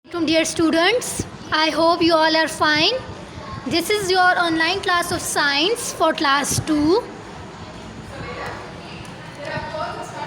Dear students, I hope you all are fine. This is your online class of science for class 2.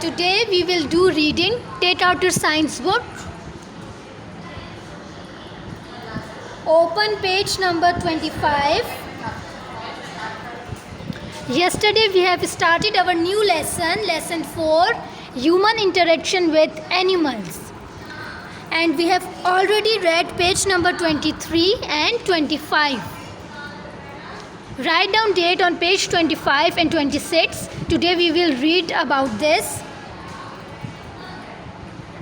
Today we will do reading. Take out your science book. Open page number 25. Yesterday we have started our new lesson 4, human interaction with animals. And we have already read page number 23 and 25. Write down date on page 25 and 26. Today we will read about this.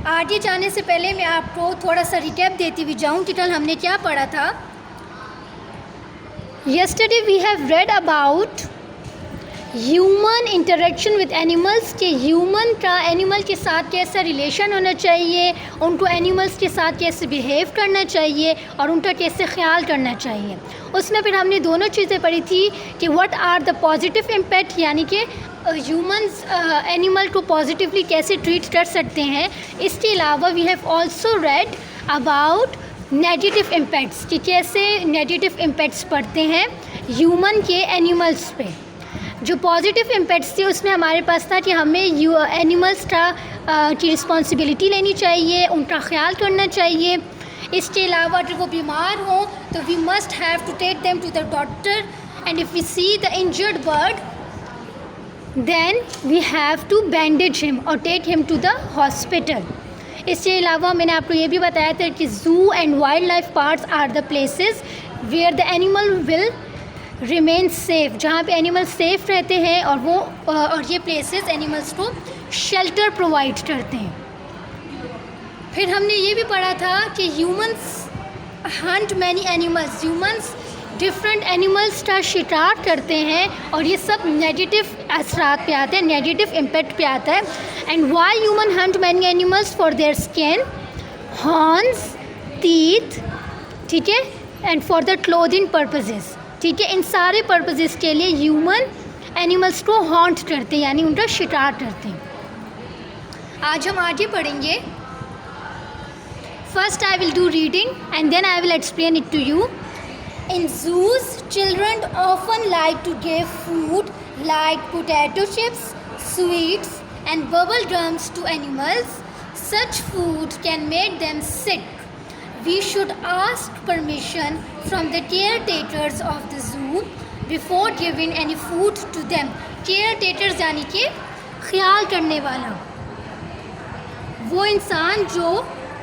आगे जाने से पहले मैं आपको थोड़ा सा recap देती हुई जाऊँ कि कल हमने क्या पढ़ा था. Yesterday we have read about human interaction with animals के ह्यूमन का एनिमल के साथ कैसा रिलेशन होना चाहिए, उनको एनिमल्स के साथ कैसे बिहेव करना चाहिए और उनका कैसे ख्याल करना चाहिए. उसमें फिर हमने दोनों चीज़ें पढ़ी थी कि what are the positive impact, यानी कि ह्यूमंस एनिमल को पॉजिटिवली कैसे ट्रीट कर सकते हैं. इसके अलावा we have also read about negative impacts कि कैसे नेगेटिव इम्पैक्ट्स पड़ते हैं ह्यूमन के एनिमल्स पे. जो पॉजिटिव इम्पैक्ट्स थे उसमें हमारे पास था कि हमें एनिमल्स की रिस्पॉन्सिबिलिटी लेनी चाहिए, उनका ख्याल करना चाहिए. इसके अलावा अगर वो बीमार हों तो we must have to take them to the doctor, and if we see the injured bird then we have to bandage him और take him to the hospital. इसके अलावा मैंने आपको ये भी बताया था कि zoo and wild life parks are the places where the animal will remain safe, जहाँ पे एनिमल सेफ़ रहते हैं और ये प्लेसेस एनिमल्स को शेल्टर प्रोवाइड करते हैं. फिर हमने ये भी पढ़ा था कि humans Hunt many animals, humans different animals का शिकार करते हैं और ये सब नेगेटिव असरात पे आते हैं, नेगेटिव इम्पैक्ट पे आता है. And why human Hunt many animals for their skin, horns, teeth, ठीक है, and for the clothing purposes. ठीक है, इन सारे पर्पजेस के लिए ह्यूमन एनिमल्स को हॉन्ट करते हैं, यानी उनका शिकार करते हैं. आज हम आगे पढ़ेंगे. First I will do reading and then I will explain it to you. In zoos children often like to give food like potato chips, sweets and bubble gums to animals. Such food can make them sick. We should ask permission from the caretakers of the zoo before giving any food to them. Caretakers यानी कि ख्याल करने वाला, वो इंसान जो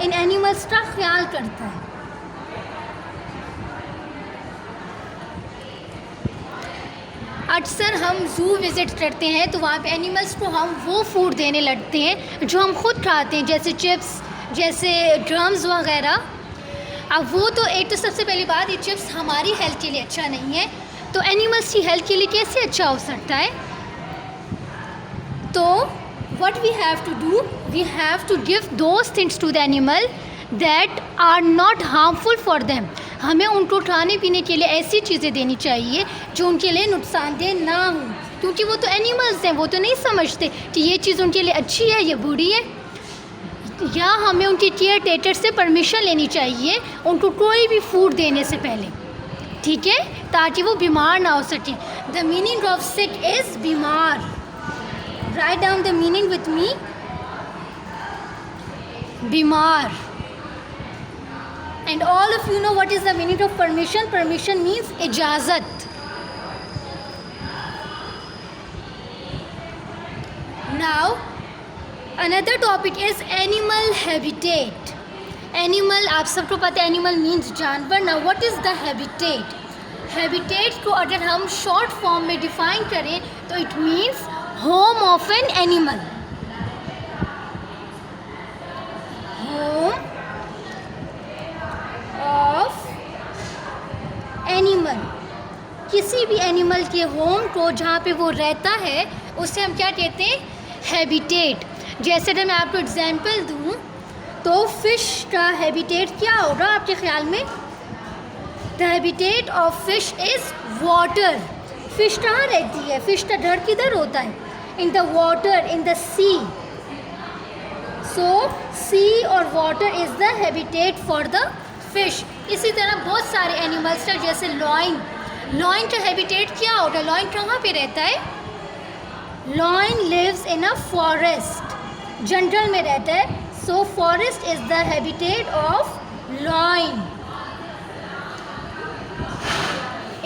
इन animals का ख्याल करता है. अक्सर हम ज़ू विज़िट करते हैं तो वहाँ पे एनिमल्स को हम वो फूड देने लगते हैं जो हम खुद खाते हैं, जैसे चिप्स, जैसे ड्रम्स वगैरह. अब वो तो एक तो सबसे पहली बात, ये चिप्स हमारी हेल्थ के लिए अच्छा नहीं है, तो एनिमल्स की हेल्थ के लिए कैसे अच्छा हो सकता है. तो what we have to do, we have to give those things to the animal that are not harmful for them. हमें उनको खाने पीने के लिए ऐसी चीज़ें देनी चाहिए जो उनके लिए नुकसानदेह ना हो, क्योंकि वो तो एनिमल्स हैं, वो तो नहीं समझते कि ये चीज़ उनके लिए अच्छी है या बुरी है. या हमें उनके केयर टेकर से परमिशन लेनी चाहिए उनको कोई भी फूड देने से पहले, ठीक है, ताकि वो बीमार ना हो सके. The meaning of sick is बीमार. Write down the meaning with me. बीमार. And all of you know what is the meaning of permission. Permission means इजाज़त. Now another topic is animal habitat. Animal, आप सबको पता है animal means जानवर. ना what is the habitat. Habitat को अगर हम शॉर्ट फॉर्म में डिफाइन करें तो it means home of an animal. Home of animal, किसी भी एनिमल के होम को जहाँ पे वो रहता है उसे हम क्या कहते हैं, हैबिटेट. जैसे अगर मैं आपको एग्जांपल दूँ तो फ़िश का हैबिटेट क्या होगा आपके ख्याल में. The habitat of fish is water. Fish कहाँ रहती है, फ़िश का घर किधर होता है, in the water, in the sea. So sea और water is the habitat for the fish. इसी तरह बहुत सारे एनिमल्स हैं, जैसे लॉइन। लॉइन का हैबिटेट क्या होता है? लॉइन कहाँ पे रहता है? Lion lives in a forest, जंगल में रहता है। So forest is the habitat of lion.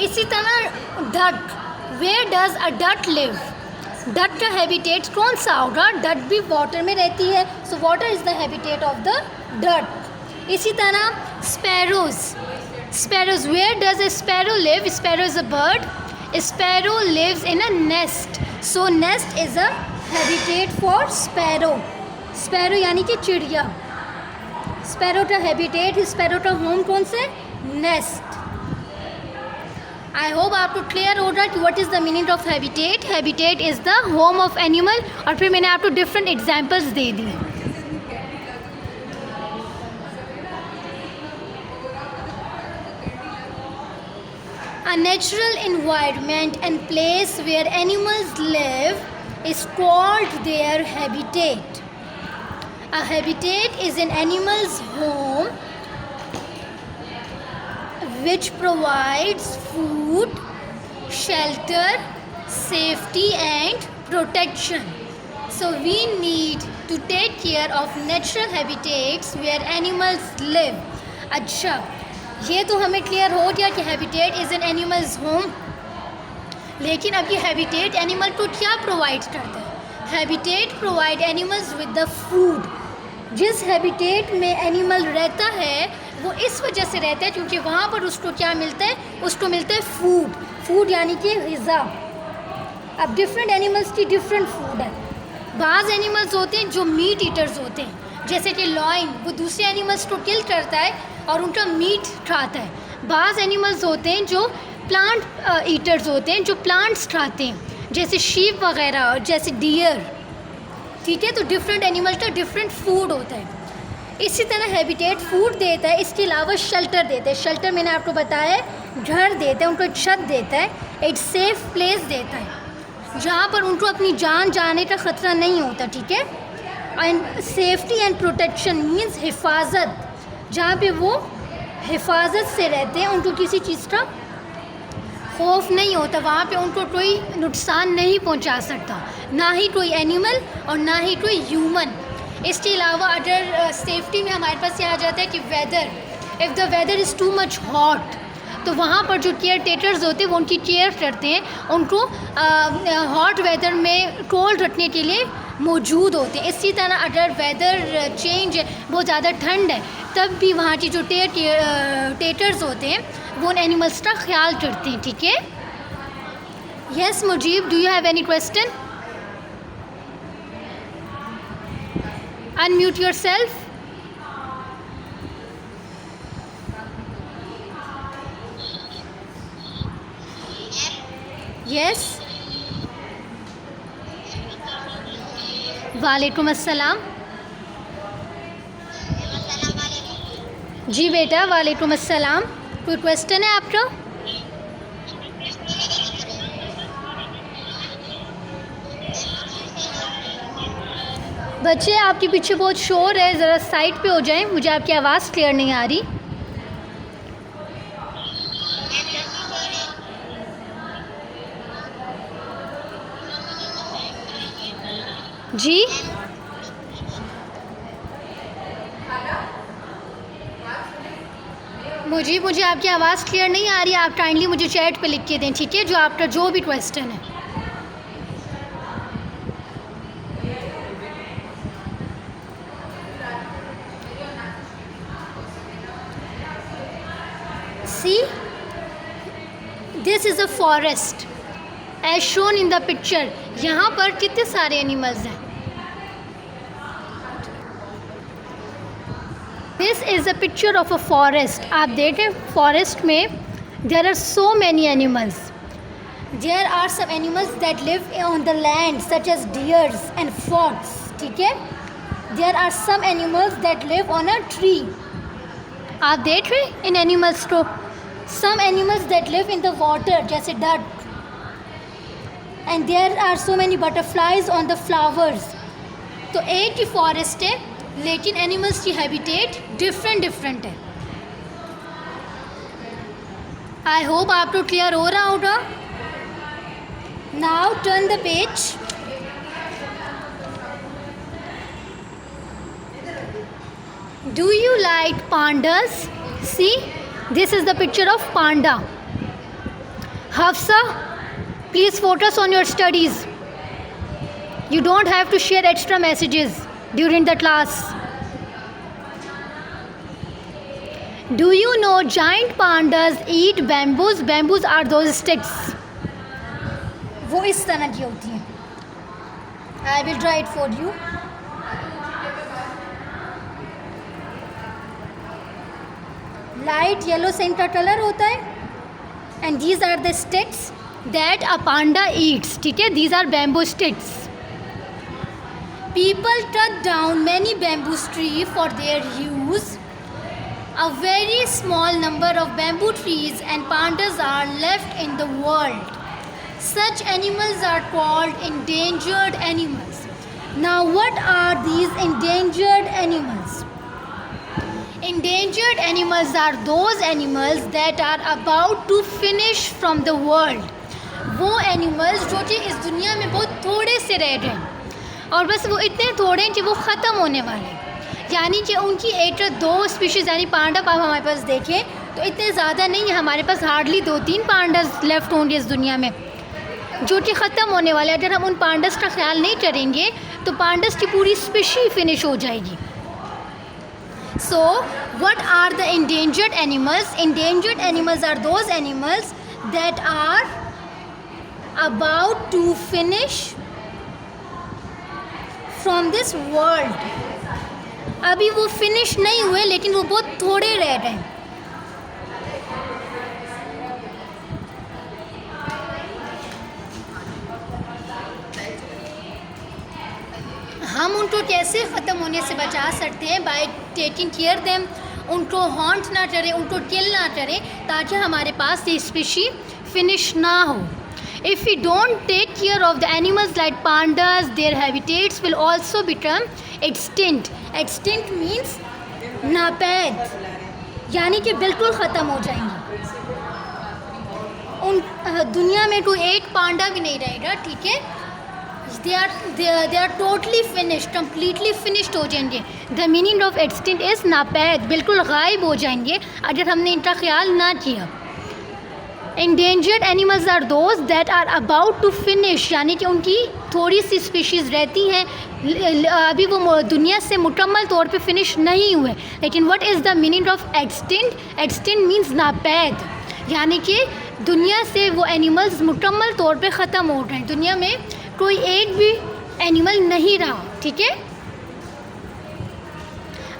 इसी तरह duck, where does a duck live? Duck का हैबिटेट कौन सा होगा? डक भी वाटर में रहती है, so water is the habitat of the duck. इसी तरह sparrows, sparrows, where does a sparrow live? Sparrow is a bird, sparrow lives in a nest, so nest is a habitat for sparrow. Sparrow यानी कि चिड़िया। Sparrow का habitat, sparrow का home कौन से? Nest. I hope आपको clear होगा कि what is the meaning of habitat. Habitat is the home of animal. और फिर मैंने आपको डिफरेंट एग्जांपल्स दे दिए। A natural environment and place where animals live is called their habitat. A habitat is an animal's home which provides food, shelter, safety and protection. So we need to take care of natural habitats where animals live. अच्छा, ये तो हमें clear हो गया कि habitat is an animals home. लेकिन अब ये हैबिटेट एनिमल को क्या प्रोवाइड करता है? Habitat provide animals with the food. जिस हैबिटेट में एनिमल रहता है वो इस वजह से रहता है क्योंकि वहाँ पर उसको क्या मिलता है? उसको मिलता है फूड। फूड यानी कि ग़िज़ा। अब डिफरेंट एनिमल्स की डिफरेंट फूड है। बाज़ एनिमल्स होते हैं जो मीट ईटर्स होते हैं, जैसे कि लॉइन, वो दूसरे एनिमल्स को किल करता है और उनका मीट खाता है। बाज़ एनिमल्स होते हैं जो प्लांट ईटर्स होते हैं, जो प्लांट्स खाते हैं, जैसे शीप वगैरह और जैसे डियर। ठीक है, तो डिफरेंट एनिमल का डिफरेंट फूड होता है। इसी तरह हैबिटेट फूड देता है, इसके अलावा शेल्टर देता है। शेल्टर मैंने आपको बताया है, घर देता है, उनको छत देता है, एक सेफ़ प्लेस देता है जहाँ पर उनको अपनी जान जाने का ख़तरा नहीं होता। ठीक है, and safety and protection means हिफाजत, जहाँ पे वो हिफाजत से रहते हैं, उनको किसी चीज़ का खौफ नहीं होता, वहाँ पे उनको कोई नुकसान नहीं पहुँचा सकता, ना ही कोई एनिमल और ना ही कोई ह्यूमन। इसके अलावा अगर सेफ्टी में हमारे पास यह आ जाता है कि weather, if the weather is too much hot, तो वहाँ पर जो केयर टेकर्स होते हैं वो उनकी केयर करते हैं, उनको हॉट वेदर में कोल्ड रखने के लिए मौजूद होते हैं। इसी तरह अगर वेदर चेंज है, बहुत ज़्यादा ठंड है, तब भी वहाँ की जो टेकर्स होते हैं वो उन एनिमल्स का ख्याल करते हैं। ठीक है, yes Mujeeb, do you have any question? Unmute yourself. Yes, वालेकुम अस्सलाम। जी बेटा, वालेकुम अस्सलाम। कोई क्वेश्चन है आपका? बच्चे आपके पीछे बहुत शोर है, ज़रा साइड पे हो जाएं, मुझे आपकी आवाज़ क्लियर नहीं आ रही। जी मुझे आपकी आवाज़ क्लियर नहीं आ रही। आप काइंडली मुझे चैट पे लिख के दें, ठीक है, जो आपका जो भी क्वेश्चन है। See, this is a forest as shown in the picture. यहाँ पर कितने सारे एनिमल्स हैं। This is a picture of a forest. आप देखें फॉरेस्ट में there are so many animals. There are some animals that live on the land such as deers and fox. ठीक है, there are some animals that live on a tree. आप देख रहे इन animals को। Some animals that live in the water जैसे duck, and there are so many butterflies on the flowers. तो एक ही फॉरेस्ट है लेकिन एनिमल्स की हैबिटेट डिफरेंट है। आई होप आपको क्लियर हो रहा होगा। Now turn the page. Do you like pandas? See, this is the picture of panda. Hafsa, please focus on your studies. You don't have to share extra messages during the class. Do you know giant pandas eat bamboos? Bamboos are those sticks. वो इस तरह की होती हैं। I will draw it for you. Light yellow से इनका colour होता है and these are the sticks that a panda eats. ठीक है, these are bamboo sticks. People cut down many bamboo tree for their use. A very small number of bamboo trees and pandas are left in the world. Such animals are called endangered animals. Now what are these endangered animals? Endangered animals are those animals that are about to finish from the world. वो animals जो कि इस दुनिया में बहुत थोड़े से रह गए हैं और बस वो इतने थोड़े हैं कि वो ख़त्म होने वाले हैं। यानी कि उनकी एक दो स्पीशीज़ यानी पांडा आप हमारे पास देखें तो इतने ज़्यादा नहीं है। हमारे पास हार्डली 2-3 पांडास लेफ़्ट होंगे इस दुनिया में जो कि ख़त्म होने वाले। अगर हम उन पांडास का ख्याल नहीं करेंगे तो पांडास की पूरी स्पीशी फिनिश हो जाएगी। So, what are the endangered animals? Endangered animals are those animals that are about to finish from this world. अभी वो फिनिश नहीं हुए लेकिन वो बहुत थोड़े रह गए हैं। हम उनको कैसे ख़त्म होने से बचा सकते हैं? बाय टेकिंग केयर देम, उनको हॉन्ट ना करें, उनको किल ना करें ताकि हमारे पास ये स्पीशी फिनिश ना हो। If we don't take care of the animals like pandas their habitats will also become extinct. Extinct means नापैद, यानी कि बिल्कुल ख़त्म हो जाएंगे। उन दुनिया में कोई एक पांडा भी नहीं रहेगा। ठीक है, they are totally finished, completely finished हो जाएंगे। The meaning of extinct is नापैद, बिल्कुल गायब हो जाएंगे अगर हमने इनका ख्याल ना किया। Endangered animals are those that are about to finish, यानी कि उनकी थोड़ी सी स्पीशीज़ रहती हैं अभी वो दुनिया से मुकम्मल तौर पे फिनिश नहीं हुए। लेकिन what is the meaning of extinct? Extinct means नापैद, यानी कि दुनिया से वो एनिमल्स मुकम्मल तौर पे ख़त्म हो गए। दुनिया में कोई एक भी एनिमल नहीं रहा। ठीक है,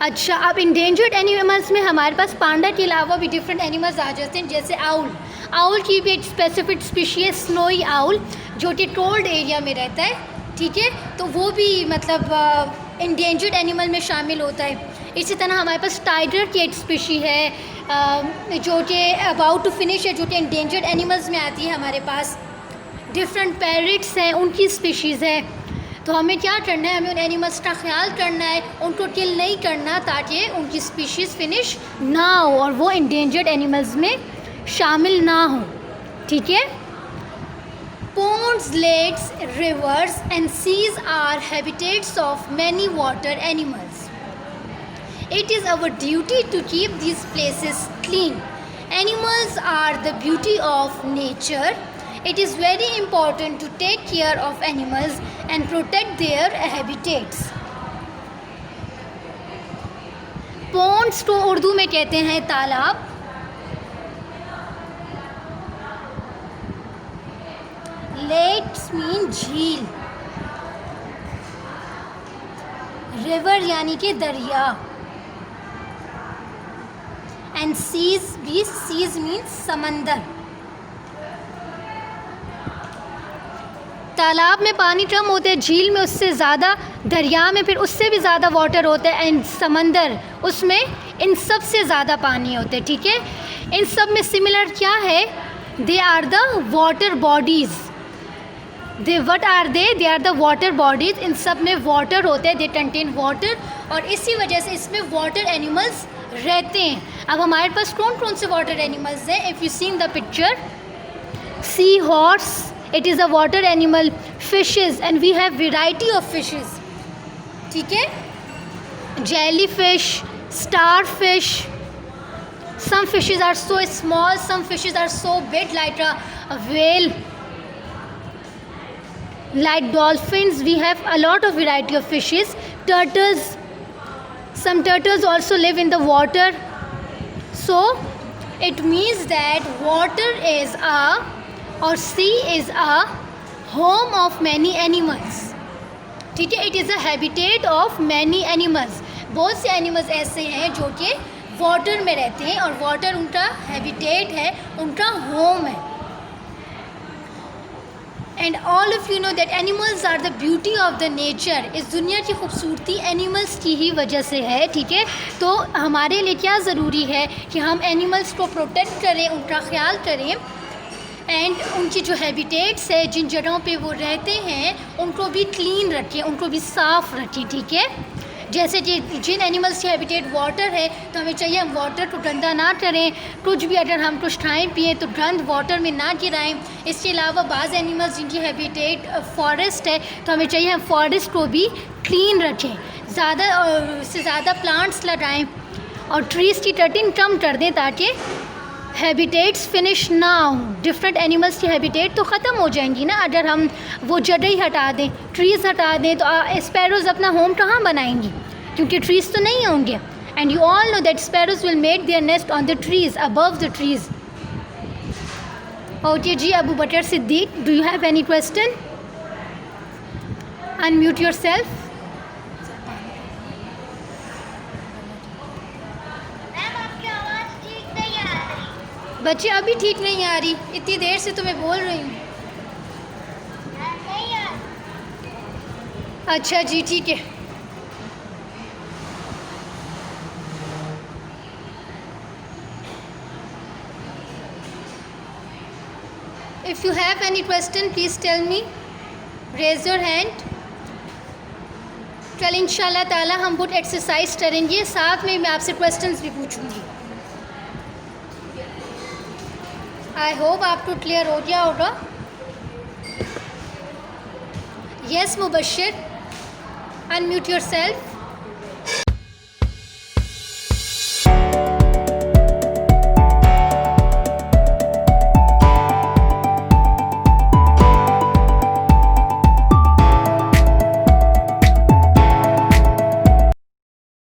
अच्छा अब इंडेंजर्ड एनिमल्स में हमारे पास पांडा के अलावा भी डिफरेंट एनिमल्स आ जाते हैं, जैसे आउल। आउल की भी एक स्पेसिफिक स्पीशी है स्नोई आउल जो कि कोल्ड एरिया में रहता है। ठीक है, तो वो भी मतलब इंडेंजर्ड एनिमल में शामिल होता है। इसी तरह हमारे पास टाइगर की एक स्पीशी है जो कि अबाउट टू फिनिश है, जो कि इंडेंजर्ड एनिमल्स में आती है हमारे पास। डिफरेंट पैरट्स हैं, उनकी स्पीशीज़ है। तो हमें क्या करना है? हमें उन एनिमल्स का ख्याल करना है, उनको किल नहीं करना ताकि उनकी स्पीशीज़ फिनिश ना हो और वो इंडेंजर्ड एनिमल्स में शामिल ना हो। ठीक है, ponds, lakes, rivers and seas are habitats of many water animals. It is our duty to keep these places clean. Animals are the beauty of nature. It is very important to take care of animals and protect their habitats. Ponds को उर्दू में कहते हैं तालाब। Lakes mean झील। River यानी कि दरिया। And seas भी, seas means समंदर। तालाब में पानी कम होते हैं, झील में उससे ज़्यादा, दरिया में फिर उससे भी ज़्यादा वाटर होता है, एंड समंदर उसमें इन सब से ज़्यादा पानी होते हैं। ठीक है, इन सब में सिमिलर क्या है? They are the water bodies. They what are they are the water bodies, इन सब में वाटर होते हैं, दे कंटेन वाटर, और इसी वजह से इसमें वाटर एनिमल्स रहते हैं। अब हमारे पास कौन कौन से वाटर एनिमल्स हैं? If you seen the picture, sea horse, it is a water animal, fishes, and we have variety of fishes, ठीक है, jelly fish, star fish, some fishes are so small, some fishes are so big like a whale, like dolphins. We have a lot of variety of fishes. Turtles, some turtles also live in the water. So it means that water is or sea is a home of many animals, ठीक है, it is a habitat of many animals. बहुत से animals ऐसे हैं जो कि water में रहते हैं और वाटर उनका हैबिटेट है, उनका होम है। And all of you know that animals are the beauty of the nature. इस दुनिया की खूबसूरती एनिमल्स की ही वजह से है, ठीक है। तो हमारे लिए क्या ज़रूरी है कि हम एनिमल्स को प्रोटेक्ट करें, उनका ख्याल करें, एंड उनकी जो हैबिटेट्स है, जिन जगहों पे वो रहते हैं, उनको भी क्लीन रखें, उनको भी साफ़ रखें, ठीक है। जैसे कि जिन एनिमल्स की हैबिटेट वाटर है, तो हमें चाहिए हम वाटर को गंदा ना करें, कुछ भी अगर हम कुछ खाएँ पिएँ तो गंद वाटर में ना गिराएं। इसके अलावा बाज़ एनिमल्स जिनकी हैबिटेट फॉरेस्ट है, तो हमें चाहिए हम फॉरेस्ट को भी क्लीन रखें, ज़्यादा से ज़्यादा प्लांट्स लगाएं और ट्रीज़ की कटिंग कम कर दें ताकि हैबिटेट्स फिनिश ना हो। डिफरेंट एनिमल्स की हैबिटेट तो ख़त्म हो जाएंगी ना अगर हम वो जगह ही हटा दें, ट्रीज़ हटा दें, तो स्पैरोज़ अपना होम कहाँ बनाएंगी, क्योंकि ट्रीज़ तो नहीं होंगे। And you all know that sparrows will make their nest on the trees, above the trees. Okay जी, Abu Bakar Siddique, do you have any question? Unmute yourself. बच्चे अभी ठीक नहीं आ रही, इतनी देर से तो मैं बोल रही हूँ। अच्छा जी, ठीक है। If you have any question please tell me, raise your hand. कल इंशाल्लाह ताला हम कुछ एक्सरसाइज करेंगे, साथ में मैं आपसे क्वेश्चंस भी पूछूंगी। आई होप आपको क्लियर हो गया होगा। Yes Mubashshir, unmute your self.